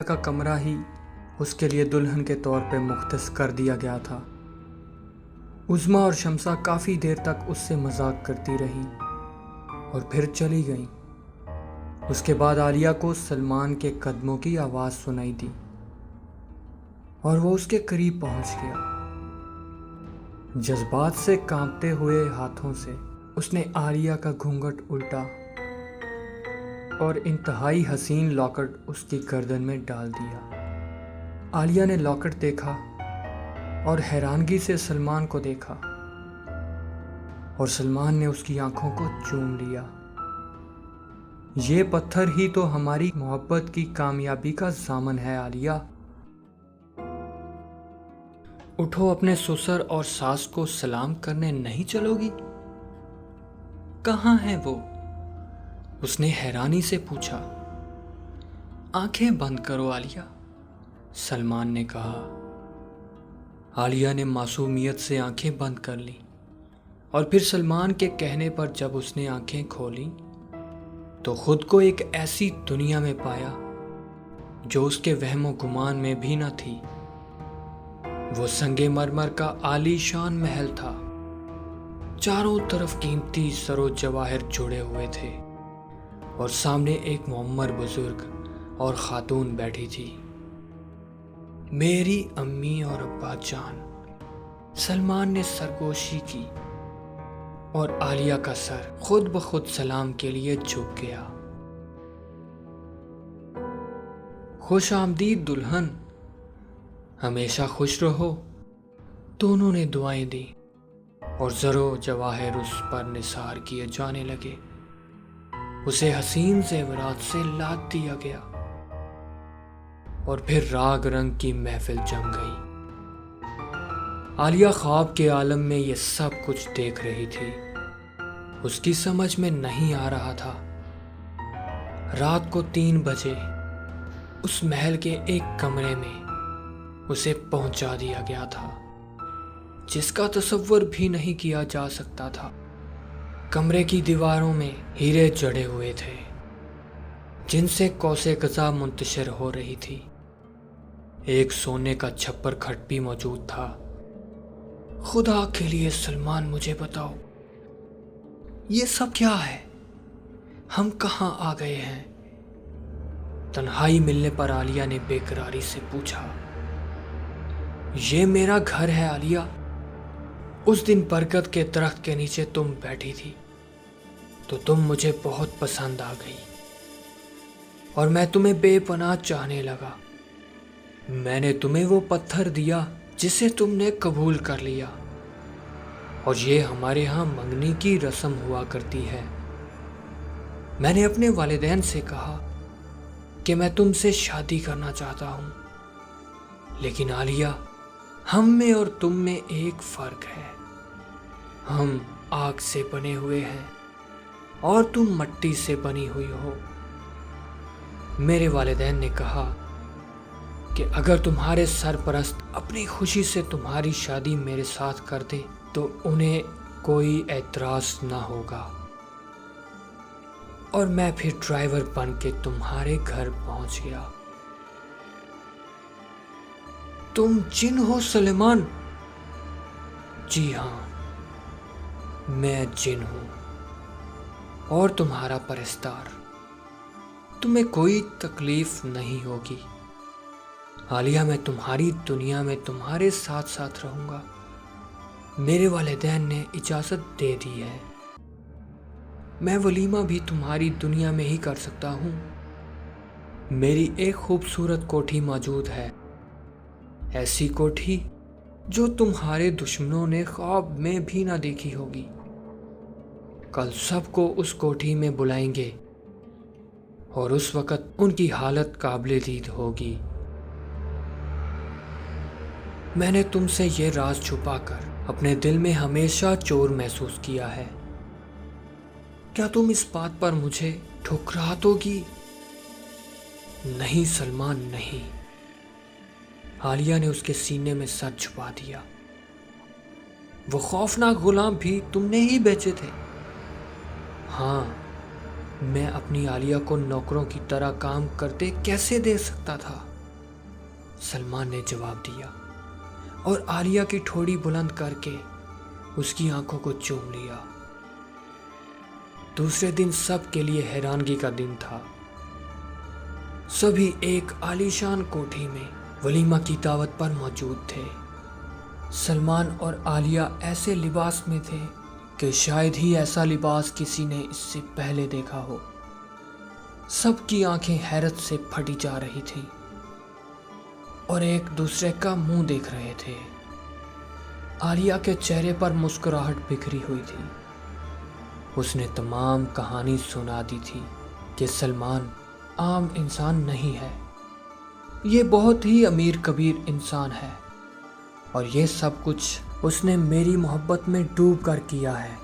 کا کمرہ ہی اس کے لیے دلہن کے طور پہ مختص کر دیا گیا تھا۔ عظمیٰ اور شمسہ کافی دیر تک اس سے مذاق کرتی رہی اور پھر چلی گئیں۔ اس کے بعد عالیہ کو سلمان کے قدموں کی آواز سنائی دی اور وہ اس کے قریب پہنچ گیا۔ جذبات سے کانپتے ہوئے ہاتھوں سے اس نے عالیہ کا گھونگھٹ الٹا اور انتہائی حسین لاکٹ اس کی گردن میں ڈال دیا۔ عالیہ نے لاکٹ دیکھا اور حیرانگی سے سلمان کو دیکھا، اور سلمان نے اس کی آنکھوں کو چوم لیا۔ یہ پتھر ہی تو ہماری محبت کی کامیابی کا ضامن ہے عالیہ۔ اٹھو، اپنے سسر اور ساس کو سلام کرنے نہیں چلو گی؟ کہاں ہیں وہ؟ اس نے حیرانی سے پوچھا۔ آنکھیں بند کرو عالیہ، سلمان نے کہا۔ عالیہ نے معصومیت سے آنکھیں بند کر لیں، اور پھر سلمان کے کہنے پر جب اس نے آنکھیں کھولیں تو خود کو ایک ایسی دنیا میں پایا جو اس کے وہم و گمان میں بھی نہ تھی۔ وہ سنگ مرمر کا عالی شان محل تھا، چاروں طرف قیمتی زر و جواہر جڑے ہوئے تھے، اور سامنے ایک معمر بزرگ اور خاتون بیٹھی تھی۔ میری امی اور ابا جان، سلمان نے سرگوشی کی، اور عالیہ کا سر خود بخود سلام کے لیے جھک گیا۔ خوش آمدید دلہن، ہمیشہ خوش رہو۔ دونوں نے دعائیں دی اور زر و جواہر اس پر نثار کیے جانے لگے۔ اسے حسین زیورات سے لاد دیا گیا، اور پھر راگ رنگ کی محفل جم گئی۔ عالیہ خواب کے عالم میں یہ سب کچھ دیکھ رہی تھی۔ اس کی سمجھ میں نہیں آ رہا تھا۔ رات کو 3 بجے اس محل کے ایک کمرے میں اسے پہنچا دیا گیا تھا، جس کا تصور بھی نہیں کیا جا سکتا تھا۔ کمرے کی دیواروں میں ہیرے جڑے ہوئے تھے، جن سے قوس قزح منتشر ہو رہی تھی۔ ایک سونے کا چھپر کھٹ بھی موجود تھا۔ خدا کے لیے سلمان، مجھے بتاؤ، یہ سب کیا ہے؟ ہم کہاں آ گئے ہیں؟ تنہائی ملنے پر عالیہ نے بے قراری سے پوچھا۔ یہ میرا گھر ہے عالیہ۔ اس دن برگد کے درخت کے نیچے تم بیٹھی تھی تو تم مجھے بہت پسند آ گئی، اور میں تمہیں بے پناہ چاہنے لگا۔ میں نے تمہیں وہ پتھر دیا جسے تم نے قبول کر لیا، اور یہ ہمارے ہاں منگنی کی رسم ہوا کرتی ہے۔ میں نے اپنے والدین سے کہا کہ میں تم سے شادی کرنا چاہتا ہوں، لیکن عالیہ، ہم میں اور تم میں ایک فرق ہے۔ ہم آگ سے بنے ہوئے ہیں اور تم مٹی سے بنی ہوئی ہو۔ میرے والدین نے کہا کہ اگر تمہارے سرپرست اپنی خوشی سے تمہاری شادی میرے ساتھ کر دے تو انہیں کوئی اعتراض نہ ہوگا، اور میں پھر ڈرائیور بن کے تمہارے گھر پہنچ گیا۔ تم جن ہو سلیمان؟ جی ہاں، میں جن ہوں، اور تمہارا پرستار۔ تمہیں کوئی تکلیف نہیں ہوگی عالیہ، میں تمہاری دنیا میں تمہارے ساتھ ساتھ رہوں گا۔ میرے والدین نے اجازت دے دی ہے۔ میں ولیمہ بھی تمہاری دنیا میں ہی کر سکتا ہوں۔ میری ایک خوبصورت کوٹھی موجود ہے، ایسی کوٹھی جو تمہارے دشمنوں نے خواب میں بھی نہ دیکھی ہوگی۔ کل سب کو اس کوٹھی میں بلائیں گے، اور اس وقت ان کی حالت قابل دید ہوگی۔ میں نے تم سے یہ راز چھپا کر اپنے دل میں ہمیشہ چور محسوس کیا ہے۔ کیا تم اس بات پر مجھے ٹھکرا دو گی؟ نہیں سلمان، نہیں۔ عالیہ نے اس کے سینے میں سر چھپا دیا۔ وہ خوفناک غلام بھی تم نے ہی بیچے تھے؟ ہاں، میں اپنی عالیہ کو نوکروں کی طرح کام کرتے کیسے دے سکتا تھا؟ سلمان نے جواب دیا اور عالیہ کی ٹھوڑی بلند کر کے اس کی آنکھوں کو چوم لیا۔ دوسرے دن سب کے لیے حیرانگی کا دن تھا۔ سبھی ایک عالیشان کوٹھی میں ولیمہ کی دعوت پر موجود تھے۔ سلمان اور عالیہ ایسے لباس میں تھے کہ شاید ہی ایسا لباس کسی نے اس سے پہلے دیکھا ہو۔ سب کی آنکھیں حیرت سے پھٹی جا رہی تھیں اور ایک دوسرے کا منہ دیکھ رہے تھے۔ عالیہ کے چہرے پر مسکراہٹ بکھری ہوئی تھی۔ اس نے تمام کہانی سنا دی تھی کہ سلمان عام انسان نہیں ہے، یہ بہت ہی امیر کبیر انسان ہے، اور یہ سب کچھ اس نے میری محبت میں ڈوب کر کیا ہے۔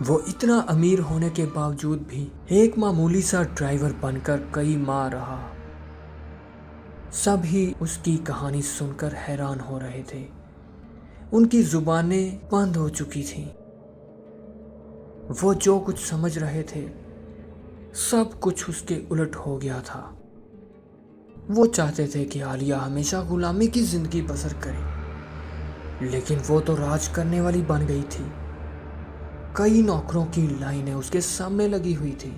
وہ اتنا امیر ہونے کے باوجود بھی ایک معمولی سا ڈرائیور بن کر کئی ماہ رہا۔ سب ہی اس کی کہانی سن کر حیران ہو رہے تھے۔ ان کی زبانیں بند ہو چکی تھیں۔ وہ جو کچھ سمجھ رہے تھے سب کچھ اس کے الٹ ہو گیا تھا۔ وہ چاہتے تھے کہ عالیہ ہمیشہ غلامی کی زندگی بسر کرے، لیکن وہ تو راج کرنے والی بن گئی تھی۔ کئی نوکروں کی لائنیں اس کے سامنے لگی ہوئی تھی۔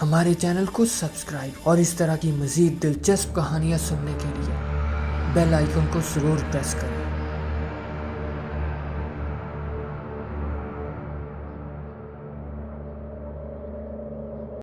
ہمارے چینل کو سبسکرائب اور اس طرح کی مزید دلچسپ کہانیاں سننے کے لیے بیل آئیکن کو ضرور پریس کریں۔